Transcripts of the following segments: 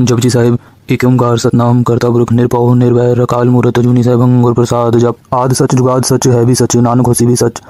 जपजी साहिब एक ओंकार सतनाम करता पुरख निरपौ निर्वैर अकाल मूरत अजूनी सहभंग गुर प्रसाद जप आद सच जुगाद सच है भी सच नानक होसी भी सच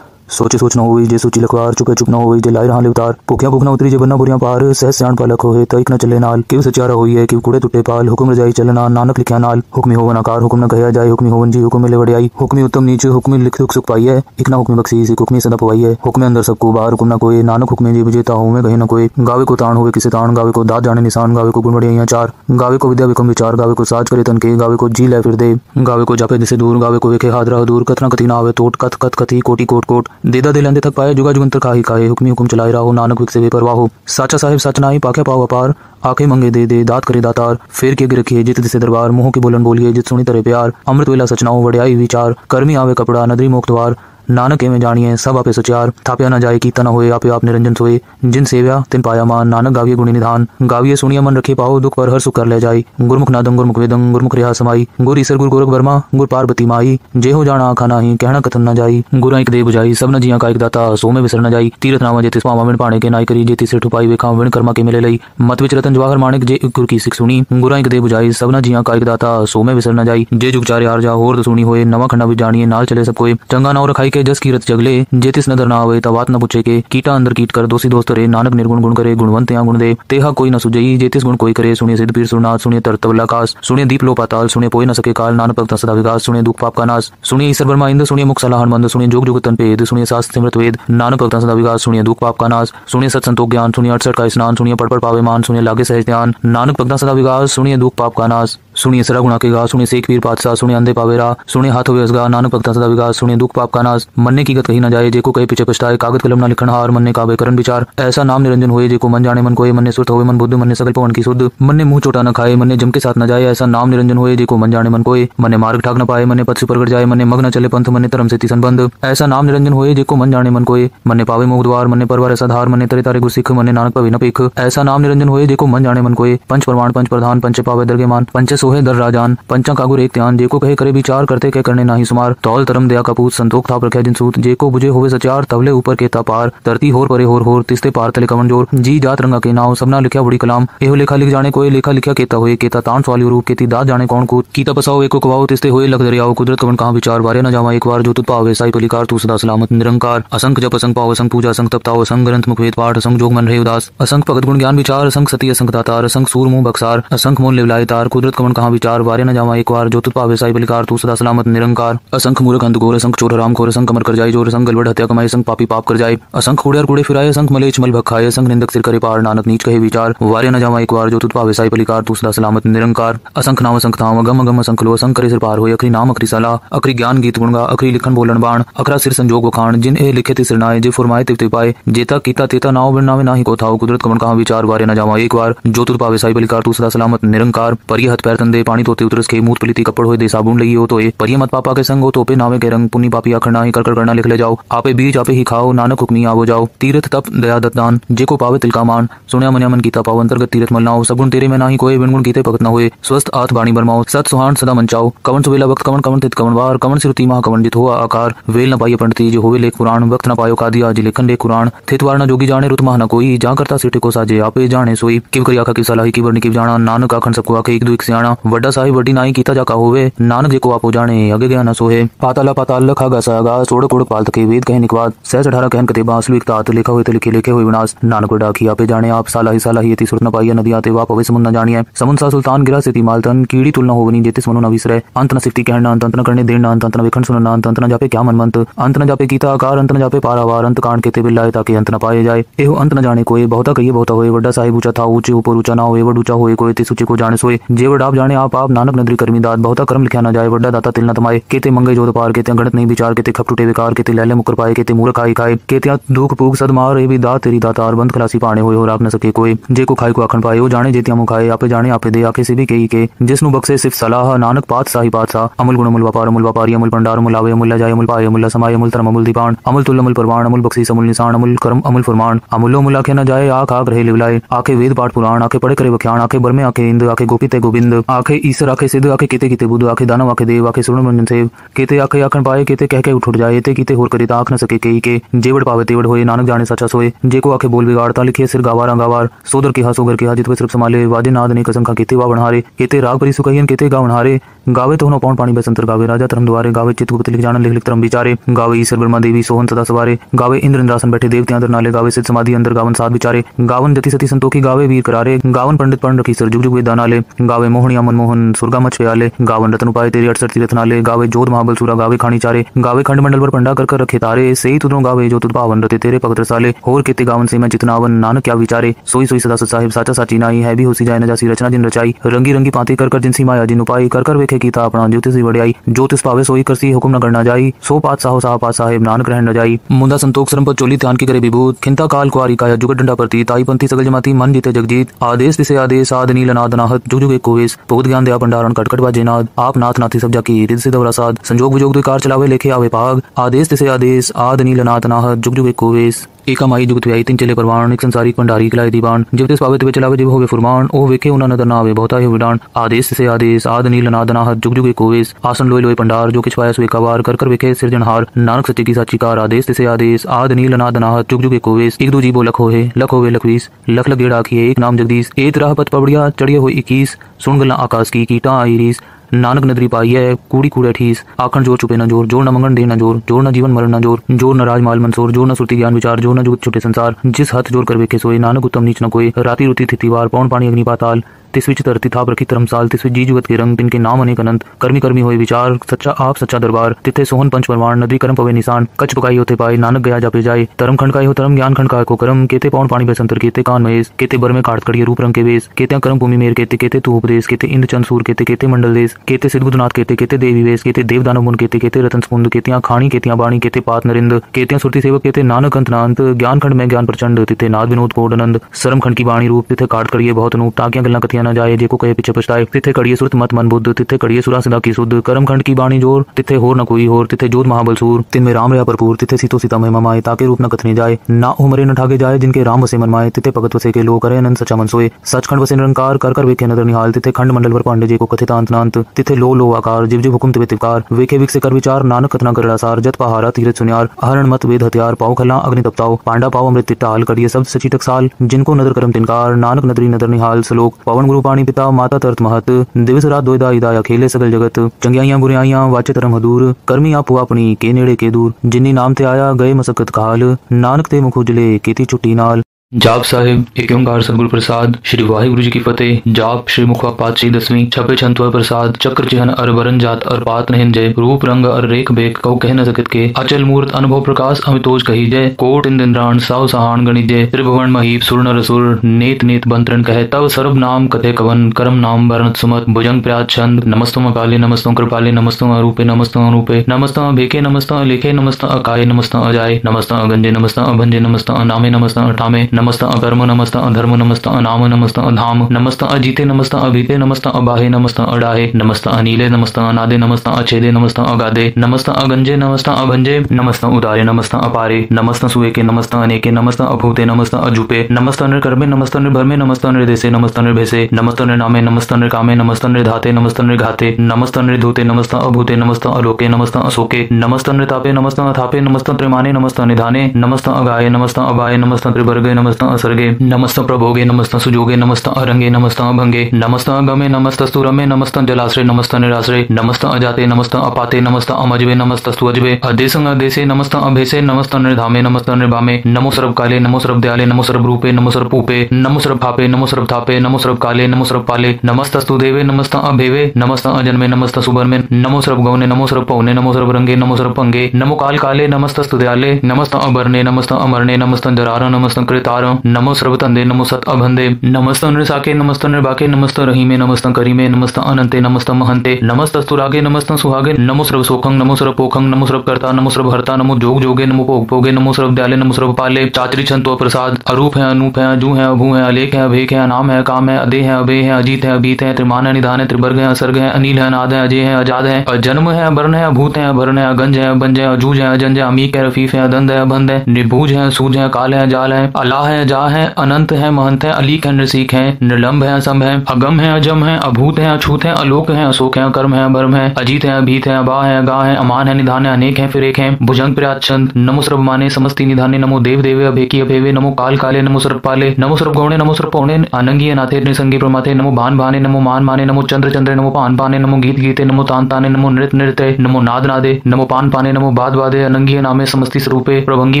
सोचे सोच न होई जे सोची लखवार चुपे चुप न होई जे लाई रहा उतार भूखिया भूख न उतरी जे बन्ना बुरियां पार सहज सियाण पालक होए तइक न चले नाल किव सचारा होई है किव कूड़े टुटे पाल हुक्म रजाई चलना नानक लिखिया नाल हुक्मी होवन आकार हुक्म न कहया जाए हुक्मी होवन जी हुक्म मिले वड़ियाई हुक्मी उत्तम नीच हुक्मी लिख दुख सुख पाई है एक ना हुक्मी बख्शी सिख हुक्मी सदा पवाई है हुक्मे अंदर सबको बाहर हुक्म न कोई नानक हुक्मे जी विजेता हूं मैं कहीं न कोई गावे को ताण होवे किसे ताण गावे को दाद जाने निशान गावे को गुण बढ़िया चार गावे को विद्या विक्रम विचार गावे को साज करे तन के गावे को जी ले फिर दे गावे को जापे दिसे दूर गावे को वेखे हादरा दूर कतना कति ना आवे टोट कथ कथ कथी कोटि कोट कोट देदा दे लेंदे तक पाए जुगा जुगंतर काहे काहे हुक्मी हुक्म चलाए रहो नानक विक से बेपरवाह हो साचा साहिब सच नाई पाखे पाव अपार आखे मंगे दे दे दात करे दातार फेर के रखिए जित दिसे दरबार मोह के बोलन बोलिए जित सुनी तरह प्यार अमृत वेला सचनाओ वड़ियाई विचार कर्मी आवे कपड़ा नदरी मोक्तवार नानक में जानिए सब आपे सुचार थाप्या न जाए कीता न होए आपे आप निरंजन सोए जिन सेव्या तिन पाया मान नानक गाविये गुणी निधान गाविये सुनिया मन रखे पाओ दुख पर हर सुख कर ले जाई गुरमुख नादम गुरमुख वेदम गुरमुख रिहा समाई गुर ईसर गुर गोरख वर्मा गुर पार्वती माई जे हो जाना आखा नाही कहना कथन न जाई गुरा एक दे बुझाई सब न जिया का एक दाता सो में विसर न जाई तीरथ नामा जेतिस पावा विण पाणे के नाई करी जेति से ठुपाई वेखा विण कर्मा के मिले लई मत विच रतन जवाहर माणिक जे गुर की सिख सुनी गुरा एक दे बुझाई सब न जिया का एक दाता सो में विसर न जाई जे जुग चारे हार जा होर सुनी होए नवा खंडा भी जानिए नाल चले सब कोई चंगा नाव रखाई के जस कीरत जगले जेतिस नदर ना आवे तवात न पूछे के कीटा अंदर कीट कर दोषी दोस्त रे नानक निर्गुण गुण करे गुणवंत या गुण दे तेहा कोई न सुजई जेतिस गुण कोई करे सुनिए सिद्ध पीर सुरनाथ सुनिए तरतवल आकाश सुनिए दीप लो पाताल सुनिए पोई न सके काल नानक भक्त सदा विकास सुनिए दुख पाप का नाश सुनिए ईश्वर ब्रह्मा इंद्र सुनिए मुख सलाहन मंद सुनिए जोग जुग तन पेद सुनिए शास्त्र सिमरत वेद नानक भक्त सदा विकास सुनिए दुख पाप का नाश सुनिए सत संतोष ज्ञान सुनिए 68 का स्नान सुनिए पढ़ पढ़ पावे मान सुनिए लागे सहज ध्यान नानक भक्त सदा विकास सुनिए दुख पाप का नाश सुनिए सरा गुणा के गा सुनिए शेख पीर पातशाह सुनिए अंधे पावेरा सुनिए हाथ होवे असगा नानक भक्त सदा विकास सुनिए दुख पाप का नाश मनने की गत कही न जाए जेको कहे पीछे पछताए कागज कलम न लिखन हार मनने कावे करन विचार ऐसा नाम निरंजन होए जेको मन जाने मन कोए मन सुरत होवे मन बुद्ध मन सकल पवन की शुद्ध मन मुंह चोटा न खाए मन जम के साथ न जाए ऐसा नाम निरंजन होए जेको मन जाने मन कोए मन मार्ग ठाक न पाए मन पथ से प्रगट जाए मन मग न चले पंथ मन धर्म से संबंध ऐसा नाम निरंजन होए जेको मन जाने मन कोए मन पावे मोह द्वार मन परवार ऐसा धार मन तरे तारे गुरसिख मन नानक पवे न पेख ऐसा नाम निरंजन होए जेको मन जाने मन कोए पंच प्रमाण पंच प्रधान पंच पावे दरगे मान पंच सोहे दर राजान पंचा कागुर एक ध्यान जेको कहे करे विचार करते कह करने नाही सुमार तौल तरम दया कपूत संतोख था प्रख्या जिन सूत जेको बुझे होवे सचार तवले ऊपर के पार धरती होर परे होर तिस्ते पार तले कमन जोर जी जात रंगा के नाव सबना लिखा बड़ी कलाम एहो लेखा लिख जाने कोई लेखा लिखा केता होए केता तान सवाली रूप केती दात जाने कौन कूत कीता पसाओ एको कवाओ तिस्ते होए लग दरियाओ कुदरत कवन कहां विचार वारे न जावा एक बार जो तुत पावे साई पलिकार तू सदा सलामत निरंकार असंख जप असंख पाव असंख पूजा असंख तपताओ असंख ग्रंथ मुख वेद पाठ असंख जोग मन रहे उदास असंख भगत गुण ज्ञान विचार असंख सती असंख दातार असंख सूर मुंह बक्सार असंख मोल लिवलाय तार कुदरत कवन कहां विचार वारे न जावा एक बार जो तुत पावे साई पलिकार तू सदा सलामत निरंकार असंख मूर्ख अंध घोर असंख चोर हराम खोर असंख कमर कर जाए जोर असंख गलवड हत्या कमाई असंख पापी पाप कर जाए असंख कूड़े कूड़े फिराए असंख मलेच मल भखाए असंख निंदक सिर करे पार नानक नीच कहे विचार वारे न जावा एक बार जो तुत पावे साई पलिकार तू सदा सलामत निरंकार असंख नाम असंख धाम गम गम असंख लो असंख करे सिर पार होए अखरी नाम अखरी सलाह अखरी ज्ञान गीत गुणगा अखरी लिखन बोलन बाण अखरा सिर संजोग वखाण जिन ए लिखे तिसर नाए जे फरमाए तिव पाए जेता कीता तेता नाव बिन नावे नाही को थाओ कुदरत कवन कहां विचार वारे न जावा एक बार जो तुत पावे साई पलिकार तू सदा सलामत निरंकार परिय हथ पैर तंदे पानी तोते उतरस के मूत पलिति कपड़ होए दे साबुन लगी हो तोए परिय मत पापा के संग हो तोपे नावे के रंग पुनी पापी आखना ही कर करना लिख ले जाओ आपे बीज आपे ही खाओ नानक हुक्मी आवो जाओ तीर्थ तप दया दत्तान जेको पावे तिल का मान सुनिया मनिया मन कीता पाव अंतर्गत तीर्थ मलनाओ सगुण तेरे में नाही कोई बिन गुण कीते भगत न होए स्वस्थ आठ बाणी बरमाओ सत सुहान सदा मंचाओ कवन सुवेला वक्त कवन कवन तित कवन वार कवन सिरुति महा कवन जित हुआ आकार वेल न पाइए पंडित जो होवे लेख पुराण वक्त न पायो कादिया जी लेखन लेख कुरान थित वार न जोगी जाने रुत महा न कोई जा करता सिटे को साजे आपे जाने सोई किव करी आखा की सलाही की वर्णी की जाना नानक आखन सबको आखे एक दो एक सियाणा वड्डा साहिब वड्डी नाई कीता जाका होवे नानक जेको आपो जाने आगे गया न सोहे पाताला पाताल लखा गसा गा सोड़ कोड़ पाल तके वेद कहे निकवाद सहज 18 कहन कते बासलु एक तात लिखा होए तो लिखे लिखे होए विनाश नानक डाकी आपे जाने आप सालाही यति सुरत न पाइया नदी आते वाप होवे समुन न जानिए समुन सा सुल्तान गिरा सिति मालतन कीड़ी तुलना होवनी जेतिस मनो न विसरे अंत न सिफती कहना अंत न करने देना अंत न वेखन सुनना अंत न जापे क्या मन मंत अंत न जापे कीता आकार अंत न जापे पारावार अंत कांड केते बिल्लाए ताकि अंत न पाए जाए एहो अंत न जाने कोई बहुता कहिए बहुता होए वड्डा साहिब ऊंचा था ऊंचे ऊपर ऊंचा ना होए वड ऊंचा होए कोई तिस ऊंचे को जाने सोए जे वड आप जाने आप नानक नदरी कर्मी दात बहुता कर्म लिखा न जाए वड्डा दाता तिल न तमाए केते मंगे जोत पार केते गणत नहीं विचार केते खप टूटे विकार केते लैले मुकर पाए केते मूर्ख खाई खाए केते दुख पूग सद मार ए भी दात तेरी दातार बंद खलासी पाने होए और आप न सके कोई जे को खाई को आखन पाए ओ जाने जेतिया मुखाए आपे जाने आपे दे आखे से भी कही के जिसनु बक्से सिर्फ सलाह नानक पात साही पातशाह अमुल गुण अमुल व्यापारी अमुल भंडार अमुल आवे अमुल जाए अमुल पाए अमुल समाय अमुल धर्म अमुल दीपान अमुल तुल अमुल परवान अमुल बख्शी अमुल निशान अमुल कर्म अमुल फरमान अमुलो मुल आखे न जाए आख आख रहे लिवलाए आखे वेद पाठ पुराण आखे पढ़े करे वख्याण आखे बरमे आखे इंद आखे गोपी ते गोविंद आखे ईसर आखे सिद्ध आखे केते कीते बुध आखे दानव आखे देव आखे सुरण मंजन सेव केते आखे आखन पाए केते कह के उठ जाए ते कीते होर करे आख न सके कई के जेवड़ पावे तेवड़ होए नानक जाने सच्चा सोए जेको आखे बोल बिगाड़ता लिखे सिर गावार गावार सोदर के सोगर के जित सिर्फ संभाले वाजे नाद ने कसम खा केते वा बनहारे केते राग परि सुकहियन केते गा बनहारे गावे तो पौन पानी बसंतर गावे राजा धर्म द्वारे गावे चित्रगुप्त लिख जान लिख लिख धर्म विचारे गावे ईश्वर ब्रह्मा देवी सोहन सदा सवारे गावे इंद्र इंद्रासन बैठे देवते अंदर नाले गावे सिद्ध समाधि अंदर गावन साध विचारे गावन जति सती संतोखी गावे वीर करारे गावन पंडित पढ़ रखी सर जुग जुग वेद नाले गावे मोहनिया मनमोहन सुरगा मच प्याले गावन रतन उपाय तेरी 68 तीरथ नाले गावे जोध महाबल सूरा गावे खानी चारे गावे खंड मंडल पर पंडा कर रखे तारे सही तुदरों गावे जो तुद पावन रते तेरे भगत रसाले होर केते गावन से मैं चितनावन नानक क्या विचारे सोई सोई सदा सत साहिब साचा साची नाई है भी होसी जाए न जासी रचना जिन रचाई रंगी रंगी पाते कर जिनसी माया जिन उपाई कर वेखे कीता अपना ज्योतिष वड़ियाई ज्योतिष पावे सोई करसी हुक्म न करना जाई सो पात साहो साह पात साहेब नानक रहन न जाई मुंदा संतोख सरम पर चोली ध्यान की करे विभूत खिंता काल कुआरी काया जुगत डंडा प्रति ताई पंथी सगल जमाती मन जीते जगजीत आदेश दिसे आदेश आद नील नाद नाहत जुग जुग एक कोवेश बहुत ज्ञान दया भंडारण कटकट बाजे नाद आप नाथ नाथी सब जाकी रिद से दवरा साध संजोग विजोग द्विकार चलावे लेखे आवे पाग आदेश दिसे आदेश आद नील नाद नाहत जुग जुग एक कोवेश एका माई जुगत व्याई तीन चले परवान एक संसारी भंडारी खिलाए दीवान जब तिस पावे तिवे चलावे जिव होवे फुरमान ओ वेखे उना नदर ना आवे बहुता ही विडान आदेश से आदेश आद नील नाद नाहत जुग जुग एक कोवेश आसन लोय लोय पंडार जो किछ पाया सो एकावार कर वेखे सिरजनहार नानक सच्चे की साची कार आदेश से आदेश आद नील नाद नाहत जुग जुग एक कोवेश एक दो जीवो लख होए लखवीस लख लख गेड़ा की एक नाम जगदीश एक राह पत पबड़िया चढ़िए हो 21 सुन गला आकाश की कीटा आई रीस नानक नदरी पाई है कूड़ी कूड़े ठीस आखन जोर चुपे न जोर जोर न मंगन दे न जोर जोर न जीवन मरण न जोर जोर न राजमाल मंसूर जोर न सुरती ज्ञान विचार जोर न जुगत छुटे संसार जिस हाथ जोर कर वेखे सोए नानक उत्तम नीच न कोई राती रुती थितिवार पौन पानी अग्नि पाताल तिस विच धरती थाप रखी धर्मसाल तिस विच जी जुगत के रंग तिनके नाम अनेक अनंत कर्मी कर्मी होए विचार सच्चा आप सच्चा दरबार तिथे सोहन पंच परमाण नदी कर्म पवे निशान कच पकाई होते पाए नानक गया जापे जाए धर्म खंड हो धर्म ज्ञान खंड को कर्म केते पौन पानी बसंतर केते कान महेश केते बर में काट कड़िए रूप रंग के वेश केते कर्म भूमि मेर केते केते तू उपदेश केते इंद्र चंद सूर केते केते मंडल देश केते सिद्धबुद्धनाथ केते केते देवी वेश केते देव दानव मुन केते केते रतन स्पुंद केतियां खाणी केतियां बाणी केते पात नरिंद केतियां सुरती सेवक केते नानक अंत नांत ज्ञान खंड में ज्ञान प्रचंड तिथे नाद विनोद कोडनंद शर्म खंड की बाणी रूप तिथे काट कड़िए बहुत नूप ताकियां गल्ला कथियां न जाए जेको कहे पीछे पछताए तिथे कड़िए सुरत मत मन बुद्ध तिथे कड़िए सुरा सदा की शुद्ध कर्म खंड की बाणी जोर तिथे होर न कोई होर तिथे जोध महाबल सूर तिन में राम रहा भरपूर तिथे सीतो सीता महिमा माए ताके रूप न कथने जाए ना उमरे न ठागे जाए जिनके राम वसे मन माए तिथे भगत वसे के लो करे अनंत सच्चा मन सोए सचखंड वसे निरंकार कर वेखे नदर निहाल तिथे खंड मंडल पर पांडे जे को कथित अंत नांत तिथे लो आकार जिव जिव हुकुम तिवे तिवकार वेखे विक से कर विचार नानक कथना कर सार जत पहारा तीरथ सुनियार हरण मत वेद हथियार पाओ खला अग्नि तपताओ पांडा पाओ अमृत तिटाल कड़िए शब्द सची टकसाल जिनको नदर करम तिनकार नानक नदरी नदर निहाल सलोक पवन गुरु पाणी पिता माता तरत महत दिवस रात दोयदा इदाया खेले सगल जगत चंगियाइयां बुराइयां वाचे धर्म हदूर कर्मी आपो अपनी के नेड़े के दूर जिन्नी नाम ते आया गए मसकत काल नानक ते मुख उजले केती छुट्टी नाल जाप साहिब एक ओंकार सतगुरु प्रसाद श्री वाहिगुरु जी की फतेह। जाप श्री मुखवा पातशाही 10वीं छपे छंतवा प्रसाद चक्र चिन्ह अर वरन जात अर पात नहीं जय रूप रंग अर रेख बेख कौ कह न सकत के अचल मूर्त अनुभव प्रकाश अमितोज कही जय कोट इंद्राण साव सहान गणित जय त्रिभुवन महीप सुर नर सुर नेत नेत बंतरण कहे तव सर्व नाम कथे कवन करम नाम वर्णत सुमत भुजंग प्रयात छंद नमस्तुम काले नमस्तुम कृपाले नमस्तुम अरूपे नमस्तुम अरूपे नमस्तुम भेके नमस्तुम लेखे नमस्तुम अकाय नमस्तुम अजाय नमस्तुम अगंजे नमस्तुम अभंजे नमस्तुम अनामे नमस्तुम अठामे नमस्तुम अकर्म नमस्तुम अधर्म नमस्तुम अनाम नमस्तुम अधाम नमस्तुम अजीते नमस्तुम अभीते नमस्तुम अबाहे नमस्तुम अडाहे नमस्तुम अनीले नमस्तुम अनादे नमस्तुम अछेदे नमस्तुम अगाधे नमस्तुम अगंजे नमस्तुम अभंजे नमस्तुम उदारे नमस्तुम अपारे नमस्तुम सुएके नमस्तुम अनेके नमस्तुम अभूते नमस्तुम अजूपे नमस्तुम निर्कर्मे नमस्तुम निर्भरमे नमस्तुम निर्देशे नमस्तुम निर्भेसे नमस्तुम निर्नामे नमस्तुम निर्कामे नमस्तुम निर्धाते नमस्तुम निर्घाते नमस्तुम निर्धूते नमस्तुम अभूते नमस्तुम अलोके नमस्तुम अशोके नमस्तुम निर्तापे नमस्तुम अथापे नमस्तुम त्रिमाने नमस्तुम निधाने नमस्तुम अगाये नमस्तुम अबाये नमस्तुम त्रिवर्गे नमस्तुम सर्गे नमस्तुम प्रभोगे नमस्तुम सुजोगे नमस्तुम अरंगे नमस्तुम अभंगे नमस्तुम अगमे नमस्तुम स्तुरमे नमस्तुम जलाश्रय नमस्तुम निराश्रय नमस्तुम अजाते नमस्तुम अपाते नमस्तुम अमजबे नमस्तस्तु अजबे अदेशं अदेशे नमस्तुम अभेसे नमस्तुम निर्धामे नमस्तुम निर्भामे नमो सर्व काले नमो सर्व दयाले नमो सर्व रूपे नमो सर्व पूपे नमो सर्व भापे नमो सर्व थापे नमो सर्व काले नमो सर्व पाले नमस्तस्तु देवे नमस्तुम अभेवे नमस्तुम अजन्मे नमस्तुम सुबर्मे नमो सर्व गौने नमो सर्व पौने नमो सर्व रंगे नमो सर्व पंगे नमो काल काले नमस्तस्तु दयाले नमस्तुम अबरने नमस्तुम अमरने नमस्तुम जरार नमस्तुम कृतार नमो सर्व तंदे नमो सत अभंदे नमस्तुम नृसाके नमस्तुम निर्बाके नमस्तुम रहीमे नमस्तुम करीमे नमस्तुम अनंते नमस्तुम महंते नमस्तस्तु रागे नमस्तुम सुहागे नमो सर्व सोखंग नमो सर्व पोखंग नमो सर्व कर्ता नमो सर्व हर्ता नमो जोग जोगे नमो भोग भोगे नमो सर्व दयाले नमो सर्व पाले चातरी छंतो प्रसाद अरूप है अनूप है अजू है अभू है अलेख है अभेक है अनाम है काम है अदे है अबे है अजीत है अबीत है त्रिमान है निधान है त्रिवर्ग है असर्ग है अनिल है अनाद है अजय है अजाद है अजन्म है अवर्ण है अभूत है अभरण है अगंज है अबंज है अजूज है अजंज है अमीक है रफीफ है अदंद है अबंद है निभूज है सूज है काल है जाल है अल्लाह है जा है अनंत है महंत है अलीक है नृसिक है निर्लंब है असंभ है अगम है अजम है अभूत है अछूत है अलोक है अशोक है अकर्म है अभर्म है अजीत है अभीत है अबा है अगा है अमान है निधान है अनेक है फिर एक है भुजंग प्रियाचंद नमो सर्व माने समस्ति निधाने नमो देव देवे अभेकी अभेवे नमो काल काले नमो सर्व पाले नमो सर्व गौणे नमो सर्व पौणे अनंगी नाथे निसंगी प्रमाथे नमो भान भाने नमो मान माने नमो चंद्र चंद्रे नमो पान पाने नमो गीत गीते नमो तान ताने नमो नृत्य नृत्य नमो नाद नादे नमो पान पाने नमो बाद वादे अनंगी नामे समस्ति स्वरूपे प्रभंगी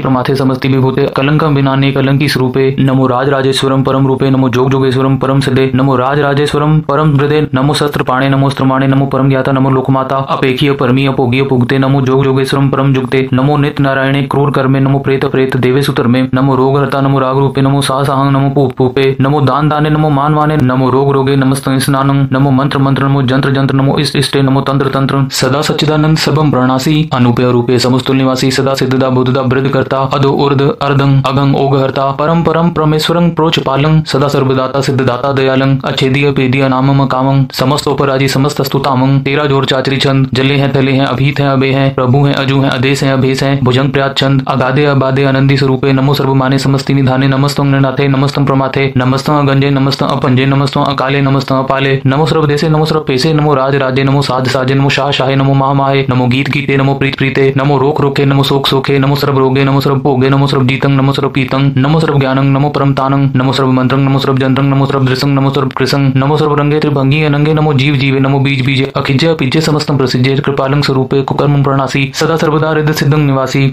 प्रमाथे समस्ति विभूते कलंकम विनाने कलंकी स्वरूपे नमो राज राजेश्वरम परम रूपे नमो जोग जोगेश्वरम परम सिद्धे नमो राज राजेश्वरम परम हृदय नमो शस्त्र पाणे नमो स्त्रमाणे नमो परम ज्ञाता नमो लोकमाता अपेखी परमी अपोगी अपुगते नमो जोग जोगेश्वरम परम जुगते नमो नित्य नारायणे क्रूर कर्मे नमो प्रेत प्रेत देवेशु धर्मे नमो रोग हरता नमो राग रूपे नमो साहसाहं नमो पूप पूपे नमो दान दाने नमो मान माने नमो रोग रोगे नमस्ते स्नानं नमो मंत्र मंत्र नमो जंत्र जंत्र नमो इष्ट इष्टे नमो तंत्र तंत्र सदा सच्चिदानंद सबम प्रणासी अनुपय रूपे समस्तुल निवासी सदा सिद्धदा बुद्धदा वृद्ध करता अदो उर्द अर्दं अगं ओग हरता परम परम परमेश्वरं प्रोच पालं सदा सर्वदाता सिद्धदाता दयालं अच्छेदीय पेदीय नामम कामं समस्तोपराजी समस्त स्तुतामं तेरा जोर चाचरी छंद जले हैं तले हैं अभीत हैं अबे हैं प्रभु हैं अजू हैं अदेश हैं अभेस हैं भुजंग प्रयात छंद अगाधे अबाधे आनंदी स्वरूपे नमो सर्वमाने समस्ति निधाने नमस्तं नृनाथे नमस्तं प्रमाथे नमस्तं अगंजे नमस्तं अपंजे नमस्तं अकाले नमस्तं अपाले नमो सर्वदेशे नमो सर्वपेशे नमो राज राजे नमो साध साजे नमो शाह शाहे नमो महामाहे नमो गीत गीते नमो प्रीत प्रीते नमो रोक रोके नमो शोक सोखे नमो सर्व रोगे नमो सर्व भोगे नमो सर्व जीतं नमो सर्व पीतं नमो सर्व ज्ञानं नमो परम तानं नमो सर्व मंत्रं नमो सर्व जंत्रं नमो सर्व दृसं नमो सर्व कृसं नमो सर्व रंगे त्रिभंगी अनंगे नमो जीव जीवे नमो बीज बीजे अखिज्य अपिज्य समस्तं प्रसिज्य कृपालं स्वरूपे कुकर्मं प्रणासी सदा सर्वदा हृदय सिद्धं निवासी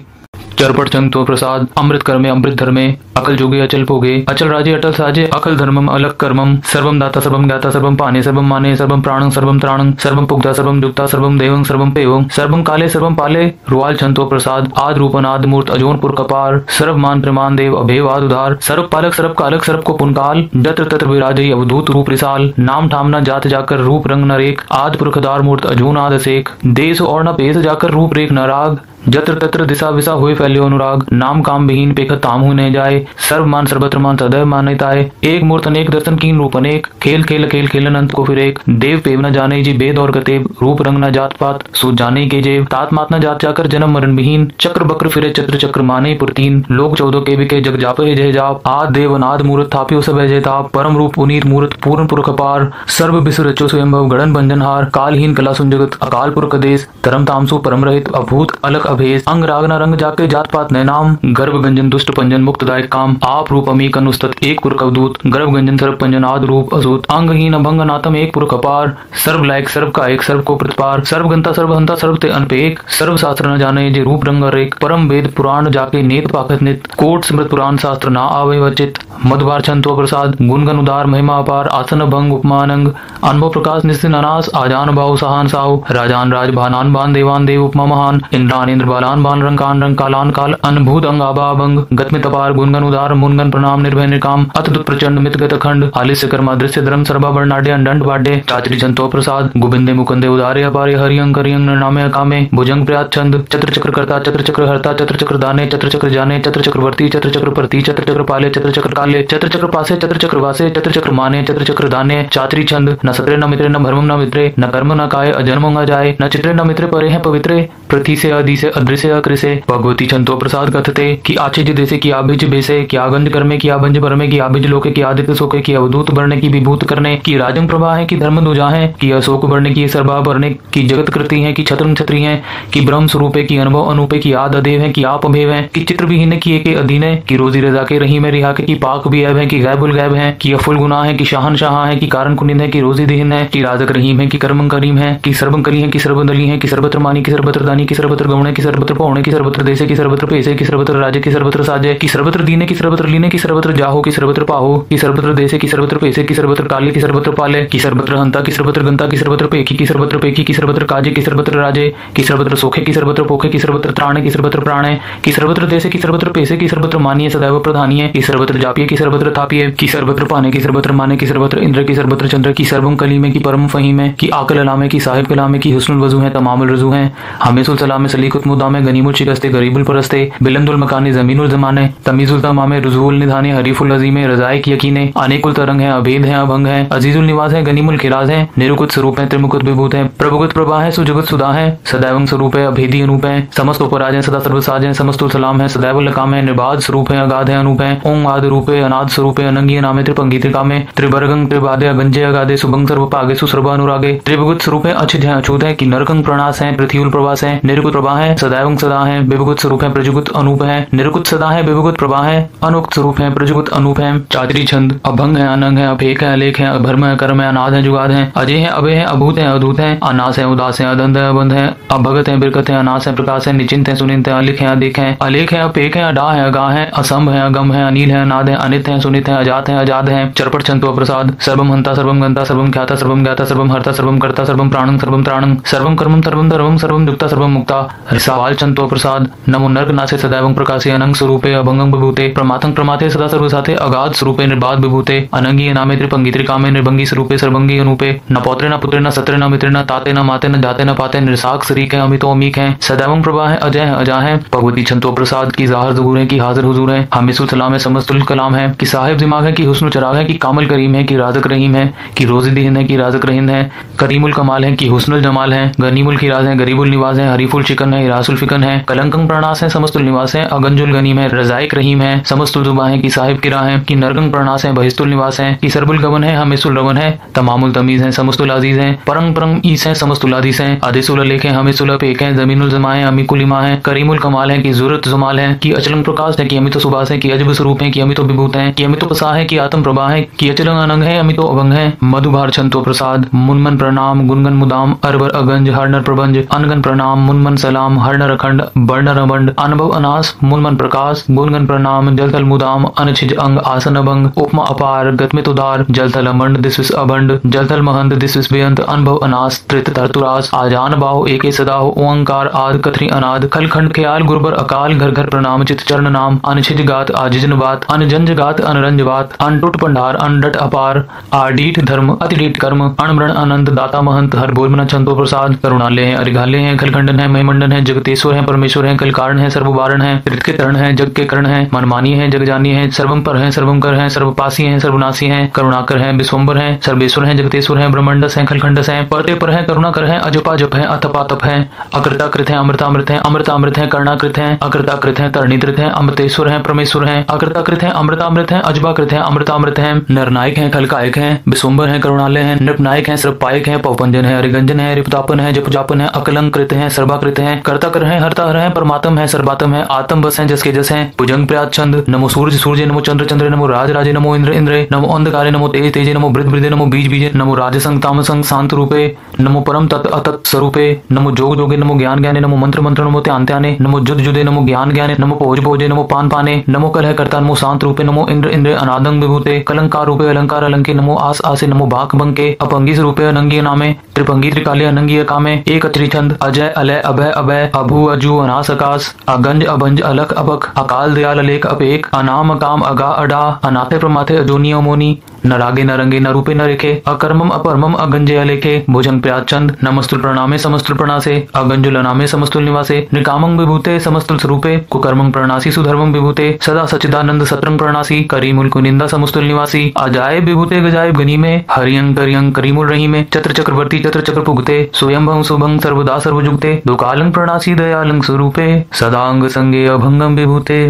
चरपट चंतो प्रसाद अमृत कर्मे अमृत धर्मे अकल जोगे अचल भोगे अचल राजे अटल साजे अकल धर्मम अलग कर्मम सर्वम दाता सर्वम ज्ञाता सर्वम पाने सर्वम माने सर्वम प्राणं सर्वम त्राणं सर्वम पुग्धा सर्वम जुक्ता सर्वम देवं सर्वम पेवं सर्वम काले सर्वम पाले रुआल चंतो प्रसाद आद रूपनाद मूर्त अजोनपुर कपार सर्व मान प्रमाण देव अभेव आद उधार सर्व पालक सर्व कालक सर्व को पुनकाल जत्र तत्र विराजई अवधूत रूप रिसाल नाम ठामना जात जाकर रूप रंग नरेक आद पुरखदार मूर्त अजून आद सेक देश और न पेश जाकर रूप रेख नराग जत्र तत्र दिशा विसा हुए फैल्यो अनुराग नाम काम विहीन पेख ताम हो न जाए सर्व मान सर्वत्र मान सदैव मान्यताए एक मूर्त अनेक दर्शन कीन रूप अनेक खेल खेल खेल खेलन अंत को फिर एक देव पेव न जाने जी भेद और गतेब रूप रंग न जात पात सो जाने के जेव तात मात न जात जाकर जन्म मरण विहीन चक्र बक्र फिरे चक्र चक्र माने पुरतीन लोक 14 के बिके जग जापे जय जाप आद देव अनाद मूर्त थापियो सब जय ताप परम रूप पुनीत मूर्त पूर्ण पुरख पार सर्व विसु रचो स्वयंभव गणन बंजनहार कालहीन कला सुन जगत अकाल पुरख देश धर्म तामसु परम रहित अभूत अलग अभेद अंग राग न रंग जाके जात पात न नाम गर्भ गंजन दुष्ट पंजन मुक्तदायक काम आप रूप अमीक अनुस्तत एक पुरख अवधूत गर्भ गंजन सर्व पंजन आद रूप असूत अंगहीन अभंग नातम एक पुरख अपार सर्व लायक सर्व का एक सर्व को प्रतिपार सर्व गंता सर्व हंता सर्व ते अनपेक सर्व शास्त्र न जाने जे रूप रंग रेक परम वेद पुराण जाके नेत पाखत नित कोट स्मृत पुराण शास्त्र ना आवे वचित मधुबार छंतो प्रसाद गुणगन उदार महिमा अपार आसन भंग उपमानंग अनुभव प्रकाश निस्सिन अनास आजान भाव सहान साव राजान राज भानान बान देवान देव उपमा महान इंद्रान इंद्र बालान बान रंग कालान काल अनभूत अंग आबाभंग गतमित अपार गुणगन उदार मुनगन प्रणाम निर्भय निकाम अतुत प्रचंड मितगत खंड आलिस्य कर्मा दृश्य धर्म सर्वा वर्णाड्य अंडंड वाड्य चाचरी छंतो प्रसाद गोविंदे मुकुंदे उदारे अपारे हरियं करियं निर्नामे कामे भुजंग प्रयात छंद चत्र चक्र करता चत्र चक्र हरता चत्र चक्र दाने चत्र चक्र जाने चत्र चक्रवर्ती चत्र चक्र प्रति चत्र चक्र पाले चत्र चक्र काले चत्र चक्र पासे चत्र चक्र वासे चत्र चक्र माने चत्र चक्र दाने चाचरी छंद न सत्रे न मित्रे न भरमं न मित्रे न कर्म न काय अजन्म न जाए न चित्रे न मित्रे परे हैं पवित्रे पृथ्वी से आदि से अदृश्य अकृसे भगवती छंतो प्रसाद कथते कि आचे जी देसे की आभिज बेसे की आगंज कर्मे की आभंज भरमे की आभिज लोके की आदित्य सोके की अवधूत भरने की विभूत करने की राजंग प्रभा है की धर्म दुजा है की अशोक भरने की सर्वा भरने की जगत कृति है की छत्रम छत्री है की ब्रह्म स्वरूपे की अनुभव अनूपे की आद अदेव है की आप अभेव है की चित्र विहीन की एक अधीन है की रोजी रजा के रही में रिहा के की पाक भी ऐब है की गैबुल गैब है की अफुल गुनाह है की शाहन शाह है की कारण कुनिंद है की रोजी दीन है की राजक रहीम है की कर्मं करीम है की सर्वं कली है की सर्वदली है की सर्वत्र मानी की सर्वत्र दानी की सर्वत्र गौण की सर्वत्र पौणे की सर्वत्र देशे की सर्वत्र पेशे की सर्वत्र राजे की सर्वत्र साजे की सर्वत्र दीने की सर्वत्र लीने की सर्वत्र जाहो की सर्वत्र पाहो की सर्वत्र देशे की सर्वत्र पेशे की सर्वत्र काले की सर्वत्र पाले की सर्वत्र हंता की सर्वत्र गंता की सर्वत्र पेखी की सर्वत्र पेखी की सर्वत्र काजे की सर्वत्र राजे की सर्वत्र सोखे की सर्वत्र पोखे की सर्वत्र त्राणे की सर्वत्र प्राणे की सर्वत्र देशे की सर्वत्र पेशे की सर्वत्र मानिए सदैव प्रधानीय की सर्वत्र जापिए की सर्वत्र थापिए की सर्वत्र पाने की सर्वत्र माने की सर्वत्र इंद्र की सर्वत्र चंद्र की सर्वम कली में की परम फहीम है की आकल अलामे की साहिब कलामे की हुस्नुल वजू है तमामुल रजू है हमें सलीसुल सलाम सलीकुत मुदामे गनीमुल शिकस्ते गरीबुल परस्ते बिलंदुल मकाने जमीनुल जमाने तमीजुल तमामे रुजुल निधाने हरीफुल अजीमे रजाइक यकीने अनेकुल तरंग है अभेद है अभंग है अजीजुल निवास है गनीमुल खिराज है निरुकुत स्वरूप है त्रिमुकुत विभूत है प्रभुगुत प्रभा है सुजुगुत सुधा है सदैवं स्वरूप है अभेदी अनूप है समस्त उपराज है सदा सर्वसाज है समस्तुल सलाम है सदैव लकाम है निर्बाध स्वरूप है अगाध है अनूप है ओं आदि रूप है अनाद स्वरूप है अनंगी नामे त्रिपंगी त्रिकामे त्रिभर्गं त्रिबादे अगंजे अगाधे सुभंग सर्व पागे सुसर्व अनुरागे त्रिभुगुत स्वरूप है अच्युत है अछूत है कि नरकंग प्रणास है पृथ्वीउल प्रवास है निरुकुत प्रभा है सदैवं सदा है विभुगुत स्वरूप है प्रजुगुत अनूप है निरुकुत सदा है विभुगुत प्रभा है अनुक्त स्वरूप है प्रजुगुत अनूप है चातरी छंद अभंग है अनंग है अभेक है अलेख है अभर्म है कर्म है अनाद है जुगाद है अजय है अभय है अभूत है अधूत है अनास है उदास है अदंत है अबंध है अभगत है बिरकत है अनास है प्रकाश है निचिंत है सुनिंत है अलिख है अदेख है अलेख है अपेक है अडा है अगा है असंभ है अगम है अनिल है अनाद है अनित है सुनित है अजात है अजाद है चरपट छंतो प्रसाद सर्वम हंता सर्वम गंता सर्वम ख्याता सर्वम ज्ञाता सर्वम हर्ता सर्वम कर्ता सर्वम प्राणं सर्वम त्राणं सर्वम कर्मं सर्वम धर्मं सर्वम युक्ता सर्वम मुक्ता सवाल छंतो प्रसाद नमो नर्क नासे सदैवं प्रकाशे अनंग स्वरूपे अभंगं विभूते प्रमातं प्रमाते सदा सर्वसाते अगाध स्वरूपे निर्बाध विभूते अनंगी नामे त्रिपंगी त्रिकामे निर्भंगी स्वरूपे सर्वंगी अनुपे न पौत्रे न पुत्रे न सत्रे न मित्रे न ताते न माते न जाते न पाते निर्साक शरीक है अमितो अमीक है सदैवं प्रभा है अजय है अजा है भगवती छंतो प्रसाद की जाहिर ज़हूर है कि हाजिर हुजूर है हमीसुल सलाम है समस्तुल कलाम है कि साहिब दिमाग है कि हुस्न चराग है कि कामल करीम है कि राज़क रहीम है कि रोज़ी दीन है कि राज़क रहीम है करीमुल कमाल है कि हुस्नुल जमाल है गनीमुल खिराज है गरीबुल निवास है हरीफुल शिकन है इरासुल फिकन है कलंकं प्रणास है समस्तुल निवास है अगंजुल गनीम है रजाइक रहीम है समस्तुल जुबा है कि साहिब किरा है कि नरगंग प्रणास है बहिस्तुल निवास है कि सरबुल गवन है हमेसुल रवन है तमामुल तमीज है समस्तुल अजीज है परंग परंग ईस है समस्तुल आदिस है आदिसुल अलेख है हमेसुल अपेक है जमीनुल जमा है अमीकुल इमा है करीमुल कमाल है कि जुरत जमाल है कि अचलंग प्रकाश है कि अमितो सुबास है कि अजब स्वरूप है कि अमितो विभूत है कि अमितो पसा है कि आत्म प्रभा है कि अचलंग अनंग है अमितो अभंग है मधुभार छंतो प्रसाद मुनमन प्रणाम गुनगन मुदाम अरबर अगंज हरनर प्रबंज अनगन प्रणाम मुनमन सलाम हरनर अखंड बर्णर अबंड अनुभव अनास मुनमन प्रकाश गुनगन प्रणाम जलथल मुदाम अनछिज अंग आसन अभंग उपमा अपार गतमित उदार जलथल अमंड दिसविस अबंड जलथल महंत दिसविस बेअंत अनुभव अनास त्रित तरतुरास आजान बाहो एके सदाहो ओंकार आद कथरी अनाद खलखंड ख्याल गुरबर अकाल घर घर प्रणाम चित चरण नाम अनछिज गात आजिजन बात अनजंज गात अनरंज बात अनटुट पंडार अनडट अपार आडीठ धर्म अतिडीठ कर्म अणमरण अनंत दाता महंत हर बोल मना छंतो प्रसाद करुणालय है अरिघालय है खलखंडन है महिमंडन है जगतेश्वर है परमेश्वर है कल कारण है सर्ववारण है ऋत के तरण है जग के करण है मनमानी है जगजानी है सर्वम पर है सर्वम कर है सर्वपासी है सर्वनाशी है करुणाकर है विश्वम्बर है सर्वेश्वर है जगतेश्वर है ब्रह्मंडस है खलखंडस है परते पर है करुणा कर है अजपा जप है अतपा तप है अकृताकृत है अमृतामृत है अमृतामृत है कर्णाकृत है अकृताकृत है तरणिकृत है अमृतेश्वर है परमेश्वर है अकृताकृत है अमृतामृत है अजबाकृत है अमृतामृत है नरनायक है खलकायक है विश्वम्बर है करुणालय है नृपनायक है सर्वपायक है पवपंजन है अरिगंजन है रिपतापन है जपजापन है अकलंकृत है सर्वाकृत है कर्ता कर है हरता हर है परमात्म है सर्वात्म है आत्म बस है जस के जस है भुजंग प्रयात छंद नमो सूर्य सूर्य नमो चंद्र चंद्र नमो राज राजे नमो इंद्र इंद्र नमो अंधकारे नमो तेज तेजे नमो वृद्ध वृद्धे नमो बीज बीजे नमो राजसंग तामसंग शांत रूपे नमो परम तत् अतत् स्वरूपे नमो जोग जोगे नमो ज्ञान ज्ञाने नमो मंत्र मंत्र नमो त्यान त्याने नमो जुद जुदे नमो ज्ञान ज्ञाने नमो भोज भोजे नमो पान पाने नमो कल है कर्ता नमो शांत रूपे नमो इंद्र इंद्र अनादंग विभूते कलंकार रूपे अलंकार अलंके नमो आस आसे नमो बाक बंके अपंगी रूपे अनंगी नामे त्रिपंगी त्रिकाले अनंगी कामे एक त्रिछंद अजय अलय अभय अभय अभु अजु अनास आकाश अगंज अभंज अलख अबक अकाल दयाल अलेख अपेक अनाम काम अगा अडा अनाथे प्रमाथे अजोनी अमोनी न रागे न रंगे न रूपे न रेखे अकर्मम अपरमम अगंजे अलेखे भुजंग प्याचंद नमस्तुल प्रणामे समस्तुल प्रणासे अगंजुल अनामे समस्तुल निवासे निकामं विभूते समस्तुल स्वरूपे कुकर्मं प्रणासी सुधर्मं विभूते सदा सच्चिदानंद सत्रंग प्रणासी करीमुल कुनिंदा समस्तुल निवासी अजायब विभूते गजायब गनीमे हरियंग करियंग करीमुल रहीमे चत्र चक्रवर्ती चत्र चक्र पुगते स्वयंभं शुभं सर्वदा सर्वजुगते दुकालं प्रणासी दयालं स्वरूपे सदांग संगे अभंगम विभूते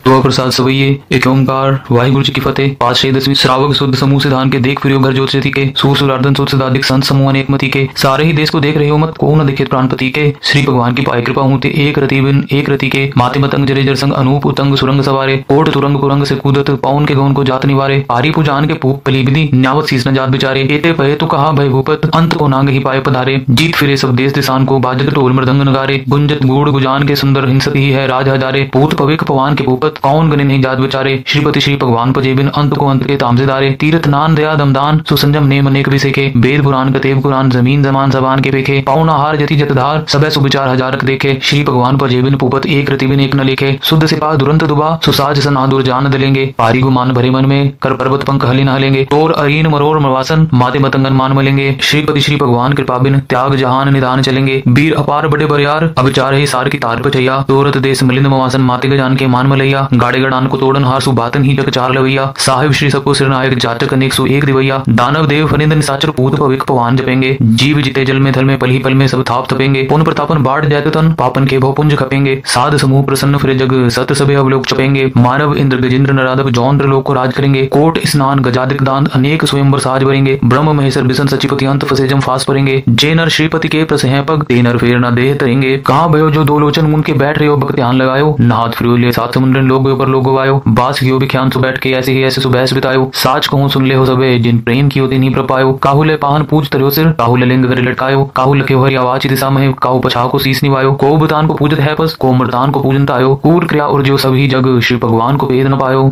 दुआ प्रसाद सवैये एक ओंकार वाहिगुरु जी की फतेह। पातशाही 10वीं श्रावक शुद्ध समूह से धान के देख फिर घर ज्योति के सूर सुरार्दन सूर सदाधिक संत समूह अनेक मति के सारे ही देश को देख रहे हो मत को न देखे प्राणपति के श्री भगवान की पाय कृपा होते एक रति बिन एक रति के माते मतंग जरे जर संग अनूप उतंग सुरंग सवारे कोट तुरंग कुरंग से कूदत पौन के गौन को जात निवारे आरी पुजान के पूप पली विधि न्यावत शीस न जात बिचारे एते पहे तो कहा भय भूपत अंत को नांग ही पाए पधारे जीत फिरे सब देश दिशान को बाजत ढोल मृदंग नगारे गुंजत गूढ़ गुजान के सुंदर हिंसत ही है राज हजारे पूत पविक पवान के पूपत भगत कौन गने नहीं जात बेचारे। श्रीपति श्री भगवान पजे बिन अंत को अंत के तामसे दारे। तीर्थ नान दया दमदान सुसंजम नेम अनेक विसेखे। वेद पुराण कतेब कुरान जमीन जमान जबान के पेखे। पाउन आहार जति जतधार सबे सुविचार हजारक देखे। श्री भगवान पजे बिन पुपत एक रति बिन एक न लेखे। शुद्ध सिपा दुरंत दुबा सुसाज सनादुर जान दलेंगे। पारी गुमान भरे मन में कर पर्वत पंख हले न हलेंगे। तोर अरीन मरोर मवासन माते मतंगन मान मलेंगे। श्रीपति श्री भगवान कृपा बिन त्याग जहान निदान चलेंगे। वीर अपार बड़े बरियार अब चार ही सार की तार पचैया। तोरत देश मिलिंद मवासन माते गजान के मान मलैया। गाड़े गड़ान को तोड़न हार सुबातन ही जग चार लवैया। साहिब श्री सबको सिरनायक जाचक अनेक सु एक दिवैया। दानव देव फनिंद निसाचर पूत पविक पवान जपेंगे। जीव जिते जल में थल में पल ही पल में सब थाप तपेंगे। पुन प्रतापन बाढ़ जाते तन पापन के भव पुंज खपेंगे। साध समूह प्रसन्न फिरे जग सत सबे अवलोक चपेंगे। मानव इंद्र गजेंद्र नराधव जौन्द्र लोक को राज करेंगे। कोट स्नान गजादिक दान अनेक स्वयंवर साज भरेंगे। ब्रह्म महेश्वर बिसन सचिपति अंत फसे जम फास परेंगे। जे नर श्रीपति के प्रसह पग ते नर फेर न देह तरेंगे। कहाँ भयो जो दो लोचन मुन के बैठ रहे हो भक्त ध्यान लगायो। नाथ फिर ले सात समुद्र लोग पर लोग आयो। बास कियो भी ख्यान सु बैठ के ऐसे ही ऐसे सुबह बितायो। साच कहूँ सुन ले हो सबे जिन प्रेम कियो ते नहीं प्रपायो। काहुले पाहन पूज तरियो सिर काहुल लिंग करे लटकायो। काहुल के हरि आवाज दिशा में काहू पछा को सीस निवायो। को बतान को पूजत है पस को मृतान को पूजन तायो। कूर क्रिया और जो सभी जग श्री भगवान को भेद न पायो।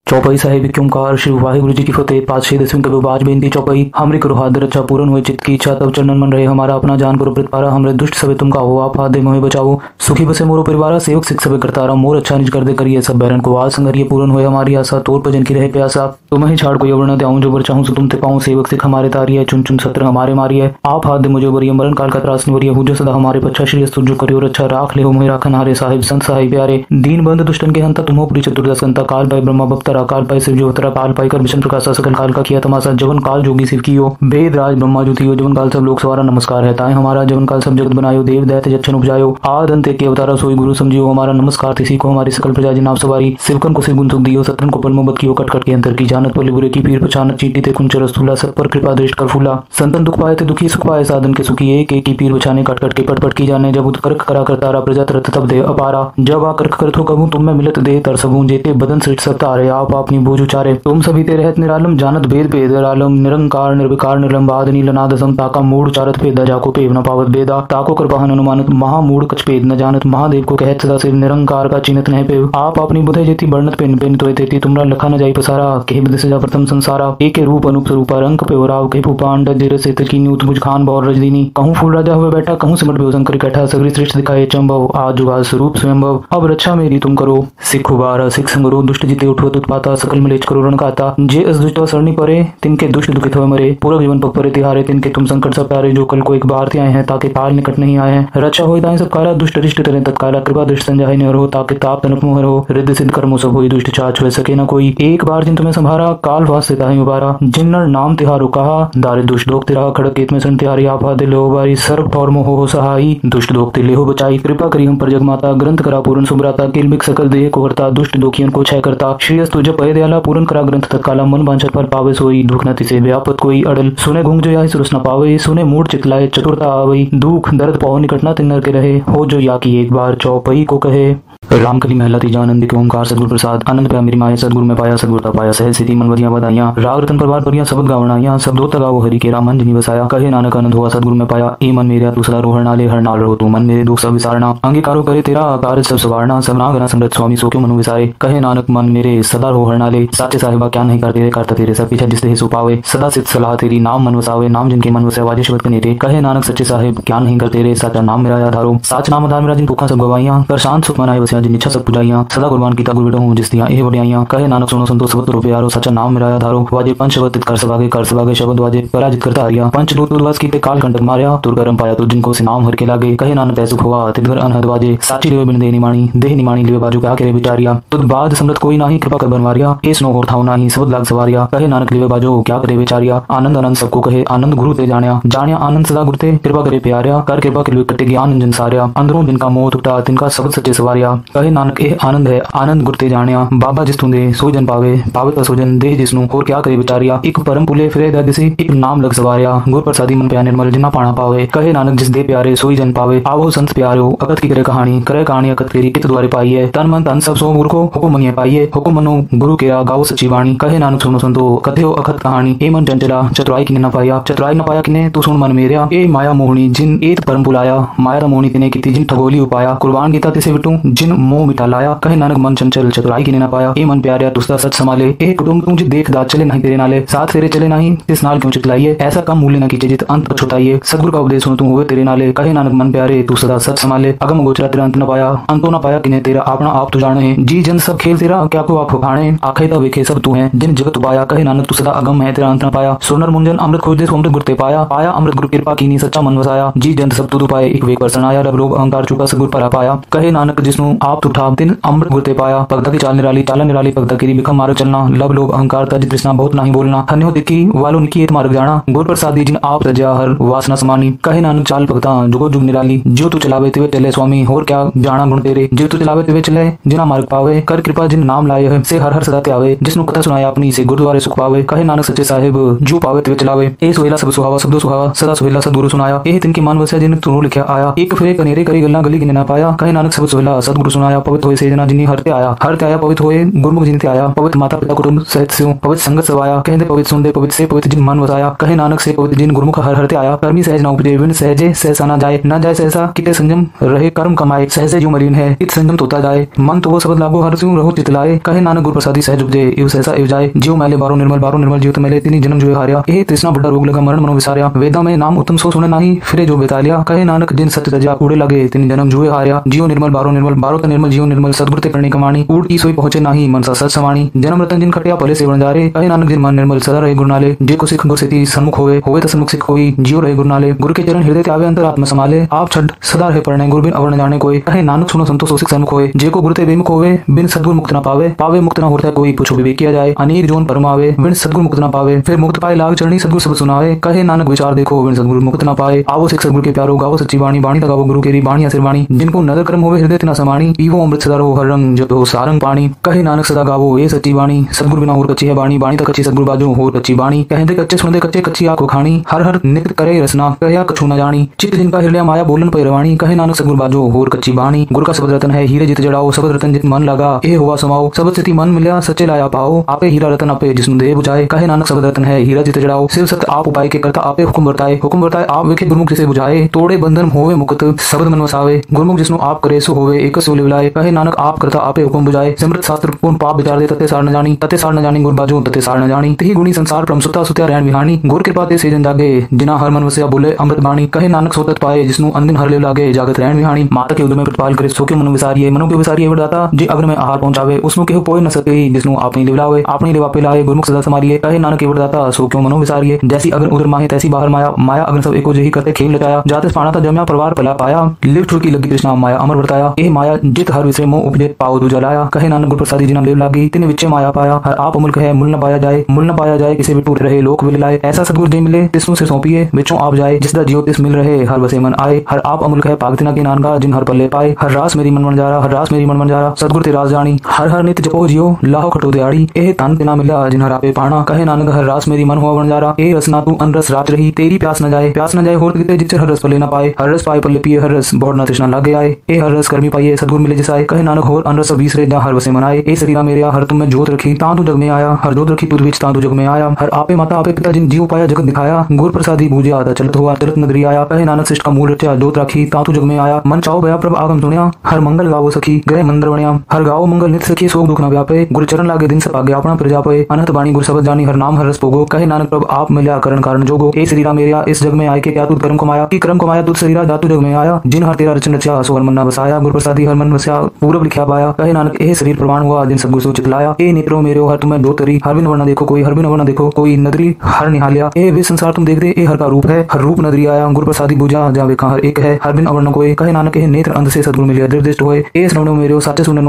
चौपाई साहिब की ओंकार श्री वाहिगुरु जी की फतेह। 5 दसवीं कभी बाज बेनती चौपाई। हमरी करो हाथ रक्षा पूर्ण हुए चित्त की इच्छा तब चरणन मन रहे हमारा। अपना जान करो प्रतिपारा हमरे दुष्ट सबे तुमका हो। आप हाथ दे मोहे बचाओ। सुखी बसे मोरो परिवारा सेवक सिख सबे करतारा। मोर अच्छा निज कर दे करिए सब बैरन को आज संगरिए पूर्ण हुए हमारी आशा। तोर भजन की रहे प्यासा तुम ही छाड़ को यवर्ण दे आऊं जो बर चाहूं सो तुम ते पाऊं। सेवक सिख हमारे तारी है चुन चुन सत्र हमारे मारी है। आप हाथ दे मुझे बरिए मरण काल का त्रास निवरिए। हो जो सदा हमारे पच्छा श्री स्तुत जो करियो रक्षा राख ले हो मोहि राखन हारे। साहिब संत साहिब प्यारे दीन बंद दुष्टन के हंता तुम हो पुरी चतुर्दश संता। काल पाई ब्रह्मा बप्तरा काल पाई शिव जो तरा काल पाई कर विष्णु प्रकाश सकल काल का किया तमाशा। जवन काल जोगी शिव की हो वेद राज ब्रह्मा जुति हो। जवन काल सब लोग सवारा नमस्कार है ताए हमारा। जवन काल सब जगत बनायो देव दैत्य जच्छन उपजायो। आद अंत के अवतारा सोई गुरु समझियो हमारा। नमस्कार तिसी को हमारी सकल प्रजा नाम सवारी। सिवकन को शिव गुण सुख दियो। सत्रन को पलमोबत कियो कट कट के अंतर की जानत बोले बुरे की पीर पछानत चीटी ते कुंचर स्थूला सब पर कृपा दृष्ट कर फूला। संतन दुख पाए ते दुखी सुख पाए साधन के सुखी। एक एक की पीर बछाने कट कट के पट पट की जाने। जब उत्कर्क करा करतारा प्रजा तरत तब दे अपारा। जब आकर्क करत हो कहूं तुम में मिलत दे तर सबूं। जेते बदन सृष्ट सब तारे आप अपनी बोझ उचारे। तुम सभी ते रहत निरालम जानत भेद भेद आलम। निरंकार निर्विकार निर्लंबाद नीलनादसम ताका मूड चारत भेदा जाको पेव न पावत भेदा। ताको कृपाहन अनुमानत महामूड कछ भेद न जानत। महादेव को कहत सदा सिर निरंकार का चिन्हत नहीं पेव। आप अपनी बुधे जेती बर्णत पेन पेन तोय तेती तुमरा लखा न जाई पसारा। के बिद सजा प्रथम संसारा। एक रूप अनूप स्वरूपा रंग पे राव के भूपांड जिर से तकीनी उतमुज खान बौर रजदीनी। कहूं फूल राजा हुए बैठा कहूं सिमट बेउ शंकर कैठा। सगरी सृष्टि दिखाए चंभव आज जुगाल स्वरूप स्वयंभव। अब रक्षा मेरी तुम करो सिख उबारा सिख संगरो। दुष्ट जिते उठो उत्पाता सकल मिलेच करो रण खाता। जे अस दुष्ट सरणी परे तिनके दुष्ट दुखित हुए मरे। पूरा जीवन पग परे तिहारे तिनके तुम संकट सब प्यारे। जो कल को एक बार आए हैं ताकि काल निकट नहीं आए हैं। रक्षा हो दाएं सब काला दुष्ट रिष्ट तरे तत्काला। कृपा दृष्ट संजाय ने हो ताकि ताप तनप मोहर हो। रिद्ध सिद्ध कर्मो सब होई दुष्ट चाच हो सके न कोई। एक बार जिन तुम्हें संभारा काल वास से ताहि उबारा। जिन नर नाम तिहारो कहा दारे दुष्ट दोख तिराहा। खड़क केत में सन तिहारी आप हाथ ले बारी। सर्व ठौर मोह हो सहाई दुष्ट दोख तिले हो बचाई। कृपा करी हम पर जग माता ग्रंथ करा पूर्ण सुभराता। किलमिक सकल देह को करता दुष्ट दोखियन को क्षय करता। श्रेयस तुझ पय दयाला पूर्ण करा ग्रंथ तत्काला। मन वांछा पर पावे सोई दुख न तिसे व्यापत कोई अड़ल। सुने घूंग जो याहि सुरस न पावे। सुने मूड चितलाए चतुरता आवई। दुख दर्द पाओ निकटना तिन्नर के रहे। हो जो या की एक बार चौपई को कहे। रामकली महला तीजा आनंद के ओंकार सदगुरु प्रसाद। आनंद पाया मेरी माया सदगुरु में पाया सदगुरता पाया। सहज सिद्धि मन वदिया बधाइयां। राग रतन परवार परिया शब्द गावणाइयां। सब दो तगाओ हरि के राम अंजनी बसाया। कहे नानक आनंद हुआ सदगुरु में पाया। ए मन मेरा तू सदा रोहर नाले हर नाल रहो तू। मन मेरे दुख सब विसारना। अंगीकारो करे तेरा आकार सब सवारना। सबना गना समृत स्वामी सो क्यों मनु विसारे। कहे नानक मन मेरे सदा रोहर नाले। साचे साहिबा क्या नहीं करते करता तेरे सब पीछा जिसते सो पावे। सदा सिद्ध सलाह तेरी नाम मन वसावे। नाम जिनके मन वसे वाजे शब्द कनेते। कहे नानक सच्चे साहिब क्या नहीं करते रे। साचा नाम मेरा आधारो। साच नाम आधार मेरा जिन भूखा सब गवाइयां। कर शांत सुख मनाए बसिया जिन इच्छा सब पुजाइयां। सदा कुर्बान कीता गुरु बेटा हूँ जिस दिया ए वडियाइयां। कहे नानक सुनो संतो सब रूपे यारो। सच्चा नाम मेरा आधारो। वाजे पंच शब्द कर सवागे शब्द वाजे पराजित करता हरिया। पंच दूत उद्वास की काल कंटक मारिया। तुरगरम पाया तो जिनको से नाम हर के लागे। कहे नानक ऐसुख हुआ तिदगर अनहद वाजे। साची लिवे बिन देह निमाणी लिवे बाजू क्या करे बिचारिया। तुद बाद समृत कोई नाही कृपा कर बनवारिया। ए स्नो होर थाउ नाही सबद लाग सवारिया। कहे नानक लिवे बाजो क्या करे बेचारिया। आनंद आनंद सबको कहे आनंद गुरु ते जानिया। जानिया आनंद सदा गुरु ते कृपा करे प्यारिया। कर कृपा के कटे ज्ञान अंजन सारिया। अंदरों जिनका मोह टूटा तिनका सबद सच्चे सवारिया। कहे नानक ए आनंद है आनंद गुरते जानिया। बाबा जिस तुंदे सो जन पावे पावे का सोजन देह जिसनु और क्या करे बिचारिया। एक परम पुले फिरे दर्द से एक नाम लग सवारिया। गुर प्रसादी मन प्या निर्मल जिना पाना पावे। कहे नानक जिस दे प्यारे सोई जन पावे। आवो संत प्यारो अकत की करे कहानी अकत तेरी कित द्वारे पाई है। तन मन तन सब सो मूर्खो हुकुम मनिए पाइए। हुकुम मनो गुरु के गाओ सच्ची वाणी। कहे नानक सुनो संतो कथ्यो अकत कहानी। ए मन चंचला चतुराई किने न पाया। चतुराई न पाया किने तू सुन मन मेरिया। ए माया मोहनी जिन एत परम पुलाया। माया मोहनी तिने की जिन ठगोली उपाया। कुर्बान गीता तिसे बिटू जिन मोह मिटा लाया। कहे नानक मन चंचल चतुराई की ना पाया। ए मन प्यारिया तुसदा सच संभाले। ए कुटुंब तुझे देख दात चले नहीं तेरे नाले। साथ फेरे चले नहीं तिस नाल क्यों चितलाइए। ऐसा कम मूल्य न कीजिए जित अंत पछुताइए। सदगुरु का उपदेश सुन तुम हुए तेरे नाले। कहे नानक मन प्यारे तू सदा सच संभाले। अगम गोचरा तेरा अंत न पाया। अंतो न पाया किन्हें तेरा अपना आप तू जाने। जी जन सब खेल तेरा क्या को आप खाने। आखे तब वेखे सब तू है जिन जगत पाया। कहे नानक तू सदा अगम है तेरा अंत न पाया। सुनर मुंजन अमृत खोज दे अमृत गुरते पाया। पाया अमृत गुरु कृपा कीनी सच्चा मन वसाया। जी जंत सब तू पाए एक वे पर्सन आया। रब रोग अहंकार चुका सगुर परा पाया। कहे नानक जिसनु आप उठा दिन अमृत गुरते पाया। भगता की चाल निराली चाला निराली भगता की बिखम मार्ग चलना। लब लोग अहंकार तज तृष्णा बहुत नहीं बोलना। हन्यो देखी वालो निकी मार्ग जाना। गुर प्रसादी जिन आप रजा हर वासना समानी। कहे नानक चाल भगता जुगो जुग निराली। जो तू चलावे तिवे चले स्वामी होर क्या जाना गुण तेरे। जो तू चलावे तिवे चले जिना मार्ग पावे। कर कृपा जिन नाम लाए है से हर हर सदा त्यावे। जिसनु कथा सुनाया अपनी से गुरुद्वारे सुख पावे। कहे नानक सच्चे साहिब जो पावे तिवे चलावे। ए सोहेला सब सुहावा शब्दो सुहावा सदा सोहेला सदगुरु सुनाया। ए तिनकी मान वस्या जिन तू लिखा आया। एक फेरे कनेरे करी गल्ला गली गिने ना पाया। कहे नानक सब सोहेला सदगुरु सुनाया। पवित्र होए से जना जिन्हीं हरते आया। हरते आया पवित्र होए गुरमुख जिनते आया। पवित्र माता पिता कुटुंब सहित से पवित्र संगत सवाया। कहते पवित्र सुनते पवित्र से पवित्र जिन मन वसाया। कहे नानक से पवित्र जिन गुरमुख हर हरते आया। कर्मी सहज न उपजे विन सहजे सहसा ना जाए। ना जाए सहसा किते संयम रहे कर्म कमाए। सहसे जो मरीन है इत संयम तोता जाए। मन तो वो शब्द लागो हर सिंह रहो चितलाए। कहे नानक गुरु प्रसादी सहज उपजे एव सहसा एव जाए। जीव मैले बारो निर्मल जीव मैले तिनी जन्म जो हारिया। ए तृष्णा बुढ़ा रोग लगा मरण मनो विसारिया। वेदा में नाम उत्तम सो सुने नहीं फिरे जो बेतालिया। कहे नानक जिन सत्य तजा कूड़े लगे तिनी जन्म जुए हारिया। जीव निर्मल बारो त निर्मल जीव निर्मल सदगुरु ते करनी कमाणी। कूड़ की सोई पहुंचे नहीं मन सा सच समाणी। जन्म रतन जिन खटिया भले से बंजारे। कहे नानक जिन मन निर्मल सदा रहे गुरुनाले। जे को सिख गुर से सन्मुख होवे तो सन्मुख सिख होई। जीव रहे गुरुनाले। गुरु के चरण हृदय त्यावे अंतर आत्मा संभाले। आप छठ सदा रहे पढ़ने गुरु बिन अवर न जाने कोई। कहे नानक सुनो संतो सोसिक सन्मुख होए। जे को गुरु ते बेमुख होवे बिन सदगुरु मुक्त न पावे। पावे मुक्त न होता कोई पूछो विवेक किया जाए। अनेक जोन परमावे बिन सदगुरु मुक्त न पावे। फिर मुक्त पाए लाग चरणी सदगुरु सब सुनावे। कहे नानक विचार देखो बिन सदगुरु मुक्त न पाए। आवो सिख सदगुरु के प्यारो गावो सच्ची वाणी। बाणी लगावो गुरु केरी बाणी असर वाणी। जिनको नदर कर्म होवे हृदय तिना समाणी। पीवो अमृत सदा रहो हर रंग जपो सारंग पानी। कहे नानक सदा गावो ये सच्ची वाणी। सदगुरु बिना होर कच्ची है बाणी। बाणी तक कच्ची सदगुरु बाजू होर कच्ची बाणी। कहते कच्चे सुनते कच्चे कच्ची आंखों खानी। हर हर नित करे रसना कह कछु न जानी। चित्त जिनका हृदय माया बोलन पैरवाणी। कहे नानक सदगुरु बाजो होर कच्ची बाणी। गुरु का शब्द रतन है हीरे जित जड़ाओ। शब्द रतन जित मन लगा ए हुआ समाओ। शब्द स्थिति मन मिल्या सच्चे लाया पाओ। आपे हीरा रतन आपे जिसनु दे बुझाए। कहे नानक शब्द रतन है हीरा जित जड़ाओ। शिव सत्य आप उपाय के करता आपे हुक्म बरताए आप वेखे गुरुमुख जिसे बुझाए। तोड़े बंधन होवे मुक्त शब्द मन वसावे। गुरुमुख जिसनु आप करे सो होवे एक सो लिवलाए। कहे नानक आप करता आपे हुक्म बुझाए। सिमृत शास्त्र पूर्ण पाप विचार दे तते सार न जानी गुरु बाजू तते सार न जानी। तिहि गुणी संसार परम सुता सुत्या रहन विहानी। गुरु कृपा ते से जन जागे जिना हर मन वसया बोले अमृत बाणी। कहे नानक सोतत पाए जिसनु अंदिन हर ले लागे जागत रहन विहानी। माता के उदय में प्रतिपाल करे सो के मनु विसारिये। मनु के विसारिये वरदाता जे अग्र में आहार पहुंचावे। उसनु केहु पोय न सके जिसनु आपनी लिवलावे। आपनी लेवा पे लाए गुरुमुख सदा समारिये। कहे नानक के वरदाता सो क्यों मनु विसारिये। जैसी अग्र उधर माहे तैसी बाहर माया। माया अग्र सब एको जेही करते खेल लचाया। जाते पाना था जम्या परवार पला पाया। लिव छुड़की लगी कृष्णा माया अमर वर्ताया। ए माया जित हर विषय मोह उपजे पाओ दू जलाया। कहे नानक गुरु प्रसादी जिना लेव लागी तिने विच्चे माया पाया। हर आप अमुल्क है मूल न पाया जाए किसी भी टूट रहे लोक विल लाए। ऐसा सदगुरु जी मिले तिस्नु से सौंपिए विचों आप जाए। जिसदा जियो तिस मिल रहे हर वसे मन आए। हर आप अमुल्क है पागतिना के नानगा जिन हर पल्ले पाए। हर रास मेरी मन जा रहा सदगुरु ते रास जानी। हर हर नित जपो जियो लाहो खटो दिहाड़ी। ए तन तिना मिला जिन हर आपे पाना। कहे नानक हर रास मेरी मन हुआ बन जा रहा। ए रसना तू अनरस रात रही तेरी प्यास न जाए होर किते जिसे हर रस पल्ले न पाए। हर रस पाए पल्ले पिए हर रस बहुत न तृष्णा लागे आए। ए हर रस कर्मी पाइए सदगुरु मिले जिसाए। कहे नानक होर अनरस बीसरे जा हर वसे मनाए। ए शरीरा मेरे हर तुम में जोत रखी ता तू जग में आया। हर जोत रखी तुझ बीच ता तू जग में आया। हर आपे माता आपे पिता जिन जीव पाया जगत दिखाया। गुरु प्रसादी बूझे आदा चलत हुआ चलत नगरी आया। कहे नानक शिष्ट का मूल रचा जोत राखी ता तू जग में आया। मन चाओ भया प्रभ आगम सुनिया। हर मंगल गावो सखी गए मंदिर बनिया। हर गाओ मंगल नित सखी सोग दुख न व्यापे। गुरु चरण लागे दिन सब आगे अपना प्रजा पे। अनंत बाणी गुरु शब्द जानी हर नाम हर रस पोगो। कहे नानक प्रभ आप मिल्या करण कारण जोगो। ए शरीरा मेरिया इस जग में आए के क्या तू कर्म कमाया। की कर्म कमाया तुझ शरीरा जातु जग में आया। जिन हर तेरा रचन रचा सो हर मन न बसाया। गुरु प्रसादी हर मन वस्या पूरब लिखा पाया। कहे नानक ए शरीर प्रमाण हुआ जिन सब गुरु चितलाया। ए नेत्रों मेरे हर तुम्हें दो तरी। हर बिन वर्ण देखो कोई हर बिन वर्ण देखो कोई नदरी हर निहालिया। ए वे संसार तुम देख दे ए हर का रूप है हर रूप नदरी आया। गुरु प्रसादी बुझा जावे कहां हर एक है हर बिन अवर्ण कोई। कहे नानक ए नेत्र अंध से सदगुरु मिलिया निर्दिष्ट होए। ए श्रवण मेरे साचे सुने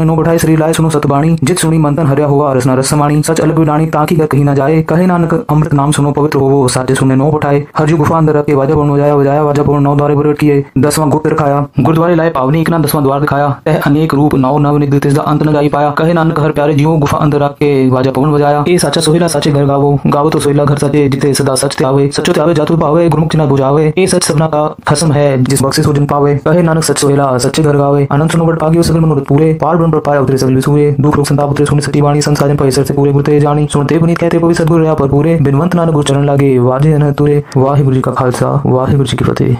नो बैठाए शरीर लाए सुनो सतबाणी। जित सुनी मंथन हरिया हुआ रसना रस समाणी। सच अलग विडाणी ताकि कर कहीं न जाए। कहे नानक अमृत नाम सुनो पवित्र होवो साचे सुने नो बैठाए। हर जो गुफा अंदर रखे वाजा पूर्ण बजाया वाजा पूर्ण नौ द्वारे प्रकट किए 10वां गुप्त रखाया। गुरुद्वारे लाए पावनी इकना 10वां द्वार दिखाया। तह अनेक रूप नौ नव निध तिसदा अंत न जाई पाया। कहे नानक हर प्यारे जीवो गुफा अंदर रखे वाजा पूर्ण बजाया। ए साचा सोहिला साचे घर गावो तो सोहिला घर साचे जिते सदा सच त्यावे। सचो त्यावे जातु पावे गुरुमुख चिन्ह बुझावे। ए सच सबना का खसम है जिस बख्शे सो जिन पावे। कहे नानक सच सोहिला सच्चे घर गावे। अनंत सुनो बड़ पागियो सगल मनोरथ पूरे। पार ब्रह्म पर पाया उतरे सगल विसूरे। दुख रोग संताप उतरे सुनि सती वाणी। संसाजन पैसर से पूरे गुरते जानी। सुनते पुनीत कहते पवित्र सदगुरु रहा पर पूरे। बिनवंत नानक गुरु चरण लागे वाजे अनहद तुरे। वाहिगुरु जी का खालसा वाहिगुरु जी की फतेह।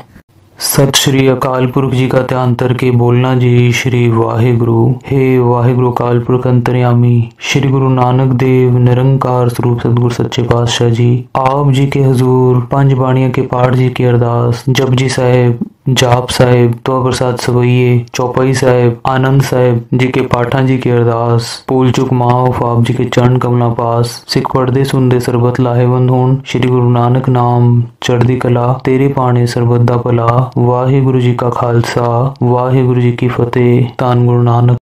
सत श्री अकाल पुरख जी का ध्यान करके बोलना जी श्री वाहिगुरु। हे वाहिगुरु अकाल पुरख अंतर्यामी श्री गुरु नानक देव निरंकार स्वरूप सतगुरु सच्चे पातशाह जी, आप जी के हजूर पंज बाणियां के पाठ जी की अरदास, जपजी साहेब, जाप साहेब, दुआ प्रसाद सवैये, चौपाई साहेब, आनंद साहेब जी के पाठा जी की अरदास, भूल चुक माफ आप जी के चरण कमला पास, सिख पढ़दे सुनदे सरबत लाहेवंद होण, श्री गुरु नानक नाम चढ़दी कला, तेरे पाने सरबत दा भला। वाहिगुरु जी का खालसा, वाहिगुरु जी की फतेह। धन गुरु नानक